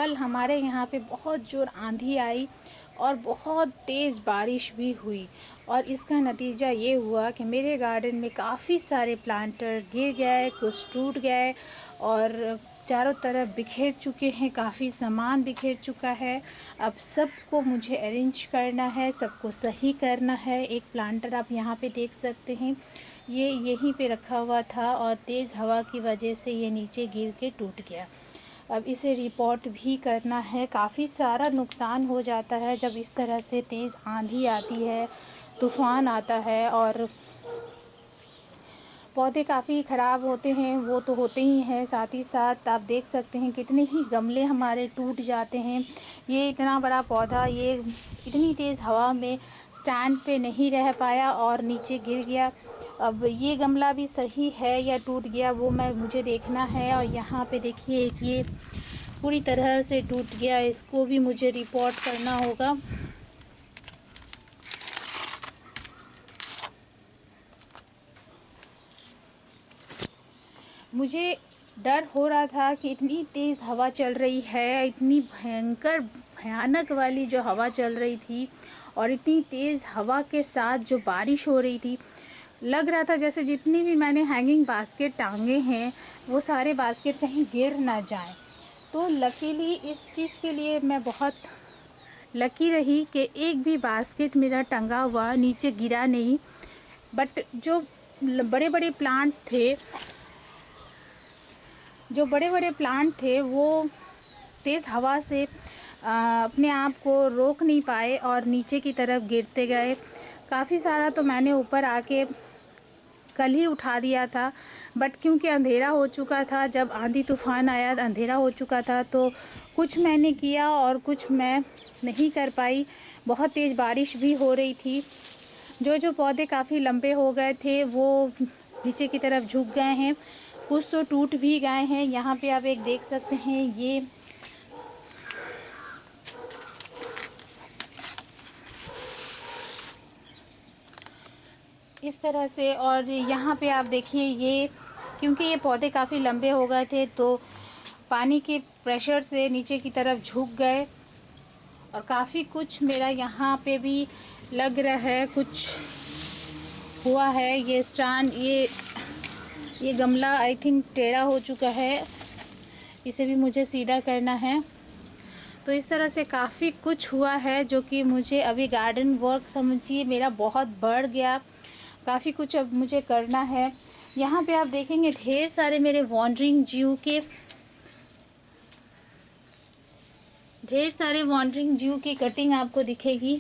कल हमारे यहाँ पे बहुत ज़ोर आंधी आई और बहुत तेज़ बारिश भी हुई और इसका नतीजा ये हुआ कि मेरे गार्डन में काफ़ी सारे प्लांटर गिर गए, कुछ टूट गए और चारों तरफ बिखेर चुके हैं, काफ़ी सामान बिखेर चुका है। अब सबको मुझे अरेंज करना है, सबको सही करना है। एक प्लांटर आप यहाँ पे देख सकते हैं, ये यहीं पे रखा हुआ था और तेज़ हवा की वजह से ये नीचे गिर के टूट गया। अब इसे रिपोर्ट भी करना है। काफ़ी सारा नुकसान हो जाता है जब इस तरह से तेज़ आंधी आती है, तूफ़ान आता है और पौधे काफ़ी ख़राब होते हैं, वो तो होते ही हैं। साथ ही साथ आप देख सकते हैं कितने ही गमले हमारे टूट जाते हैं। ये इतना बड़ा पौधा ये इतनी तेज़ हवा में स्टैंड पे नहीं रह पाया और नीचे गिर गया। अब ये गमला भी सही है या टूट गया वो मुझे देखना है। और यहाँ पे देखिए ये पूरी तरह से टूट गया, इसको भी मुझे रिपोर्ट करना होगा। मुझे डर हो रहा था कि इतनी तेज़ हवा चल रही है, इतनी भयानक वाली जो हवा चल रही थी और इतनी तेज़ हवा के साथ जो बारिश हो रही थी, लग रहा था जैसे जितनी भी मैंने हैंगिंग बास्केट टांगे हैं वो सारे बास्केट कहीं गिर ना जाएं। तो लकीली इस चीज़ के लिए मैं बहुत लकी रही कि एक भी बास्केट मेरा टंगा हुआ नीचे गिरा नहीं। बट जो बड़े बड़े प्लांट थे वो तेज़ हवा से अपने आप को रोक नहीं पाए और नीचे की तरफ गिरते गए। काफ़ी सारा तो मैंने ऊपर आके कल ही उठा दिया था, बट क्योंकि अंधेरा हो चुका था, जब आंधी तूफ़ान आया अंधेरा हो चुका था, तो कुछ मैंने किया और कुछ मैं नहीं कर पाई। बहुत तेज़ बारिश भी हो रही थी। जो पौधे काफ़ी लंबे हो गए थे वो नीचे की तरफ झुक गए हैं, कुछ तो टूट भी गए हैं। यहाँ पे आप एक देख सकते हैं ये इस तरह से। और यहाँ पे आप देखिए ये क्योंकि ये पौधे काफ़ी लंबे हो गए थे तो पानी के प्रेशर से नीचे की तरफ झुक गए और काफ़ी कुछ मेरा यहाँ पे भी लग रहा है कुछ हुआ है। ये स्टैंड ये गमला आई थिंक टेढ़ा हो चुका है, इसे भी मुझे सीधा करना है। तो इस तरह से काफ़ी कुछ हुआ है जो कि मुझे अभी गार्डन वर्क समझिए मेरा बहुत बढ़ गया। काफ़ी कुछ अब मुझे करना है। यहाँ पे आप देखेंगे ढेर सारे मेरे वॉन्डरिंग जीव की कटिंग आपको दिखेगी।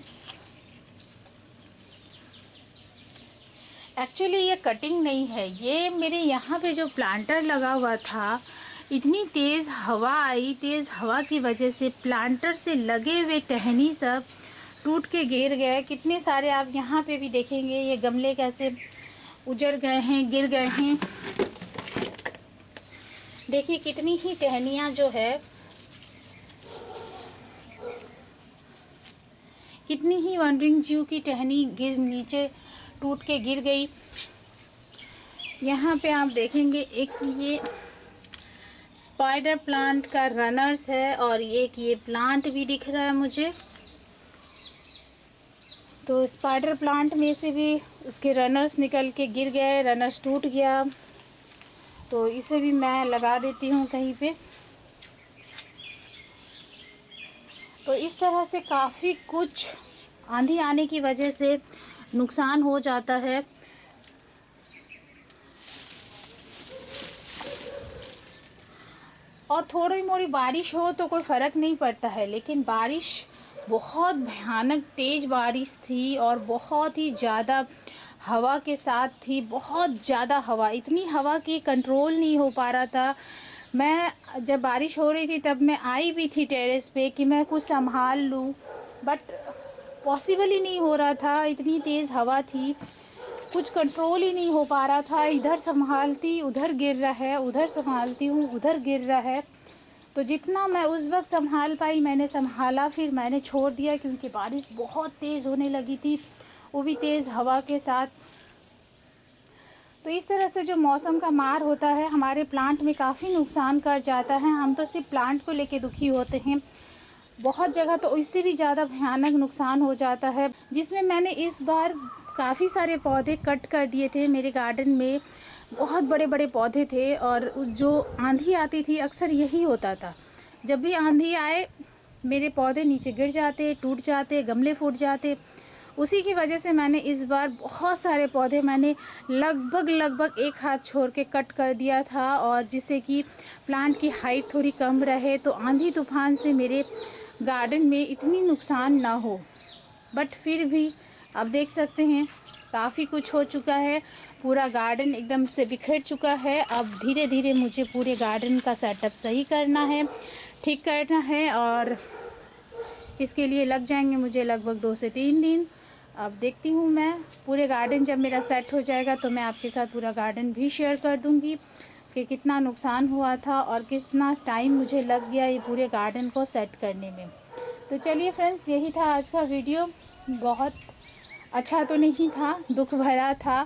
एक्चुअली ये कटिंग नहीं है, ये मेरे यहाँ पे जो प्लांटर लगा हुआ था, इतनी तेज़ हवा आई, तेज़ हवा की वजह से प्लांटर से लगे हुए टहनी सब टूट के गिर गए। कितने सारे आप यहाँ पे भी देखेंगे ये गमले कैसे उजड़ गए हैं, गिर गए हैं। देखिए कितनी ही टहनियाँ जो है, कितनी ही वॉन्डरिंग जीव की टहनी नीचे टूट के गिर गई। यहाँ पे आप देखेंगे एक ये स्पाइडर प्लांट का रनर्स है और एक ये प्लांट भी दिख रहा है मुझे। तो स्पाइडर प्लांट में से भी उसके रनर्स निकल के गिर गए, रनर्स टूट गया, तो इसे भी मैं लगा देती हूँ कहीं पे। तो इस तरह से काफ़ी कुछ आंधी आने की वजह से नुकसान हो जाता है। और थोड़ी मोड़ी बारिश हो तो कोई फ़र्क नहीं पड़ता है, लेकिन बारिश बहुत भयानक तेज़ बारिश थी और बहुत ही ज़्यादा हवा के साथ थी। बहुत ज़्यादा हवा, इतनी हवा कि कंट्रोल नहीं हो पा रहा था। मैं जब बारिश हो रही थी तब मैं आई भी थी टेरेस पे कि मैं कुछ संभाल लूँ, बट पॉसिबल ही नहीं हो रहा था, इतनी तेज़ हवा थी, कुछ कंट्रोल ही नहीं हो पा रहा था। इधर संभालती उधर गिर रहा है, उधर संभालती हूँ उधर गिर रहा है। तो जितना मैं उस वक्त संभाल पाई मैंने संभाला, फिर मैंने छोड़ दिया क्योंकि बारिश बहुत तेज़ होने लगी थी, वो भी तेज़ हवा के साथ। तो इस तरह से जो मौसम का मार होता है हमारे प्लांट में काफ़ी नुकसान कर जाता है। हम तो सिर्फ प्लांट को लेके दुखी होते हैं, बहुत जगह तो इससे भी ज़्यादा भयानक नुकसान हो जाता है, जिसमें मैंने इस बार काफ़ी सारे पौधे कट कर दिए थे। मेरे गार्डन में बहुत बड़े बड़े पौधे थे और जो आंधी आती थी अक्सर यही होता था। जब भी आंधी आए मेरे पौधे नीचे गिर जाते, टूट जाते, गमले फूट जाते। उसी की वजह से मैंने इस बार बहुत सारे पौधे मैंने लगभग एक हाथ छोड़ के कट कर दिया था, और जिससे कि प्लांट की हाइट थोड़ी कम रहे, तो आंधी तूफान से मेरे गार्डन में इतनी नुकसान ना हो। बट फिर भी आप देख सकते हैं काफ़ी कुछ हो चुका है, पूरा गार्डन एकदम से बिखर चुका है। अब धीरे धीरे मुझे पूरे गार्डन का सेटअप सही करना है, ठीक करना है, और इसके लिए लग जाएंगे मुझे लगभग 2 से 3 दिन। अब देखती हूँ मैं पूरे गार्डन जब मेरा सेट हो जाएगा तो मैं आपके साथ पूरा गार्डन भी शेयर कर दूँगी कि कितना नुकसान हुआ था और कितना टाइम मुझे लग गया ये पूरे गार्डन को सेट करने में। तो चलिए फ्रेंड्स, यही था आज का वीडियो। बहुत अच्छा तो नहीं था, दुख भरा था।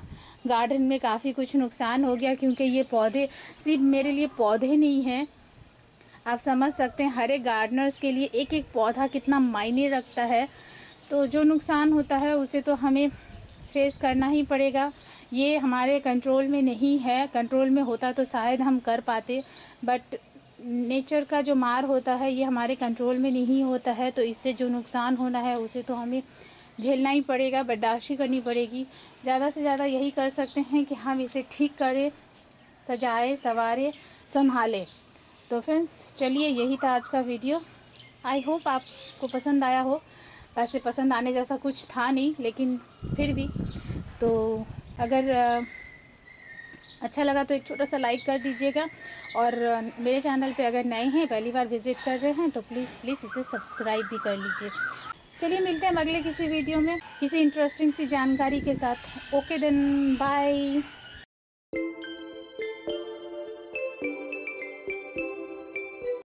गार्डन में काफ़ी कुछ नुकसान हो गया, क्योंकि ये पौधे सिर्फ मेरे लिए पौधे नहीं हैं, आप समझ सकते हैं हर एक गार्डनर्स के लिए एक एक पौधा कितना मायने रखता है। तो जो नुकसान होता है उसे तो हमें फेस करना ही पड़ेगा। ये हमारे कंट्रोल में नहीं है, कंट्रोल में होता तो शायद हम कर पाते, बट नेचर का जो मार होता है ये हमारे कंट्रोल में नहीं होता है। तो इससे जो नुकसान होना है उसे तो हमें झेलना ही पड़ेगा, बर्दाश्त करनी पड़ेगी। ज़्यादा से ज़्यादा यही कर सकते हैं कि हम इसे ठीक करें, सजाए, संवारे, संभालें। तो फ्रेंड्स चलिए, यही था आज का वीडियो। आई होप आपको पसंद आया हो। वैसे पसंद आने जैसा कुछ था नहीं, लेकिन फिर भी तो अगर अच्छा लगा तो एक छोटा सा लाइक कर दीजिएगा, और मेरे चैनल पे अगर नए हैं, पहली बार विज़िट कर रहे हैं, तो प्लीज़ इसे सब्सक्राइब भी कर लीजिए। चलिए मिलते हैं अगले किसी वीडियो में किसी इंटरेस्टिंग सी जानकारी के साथ। Okay then, bye.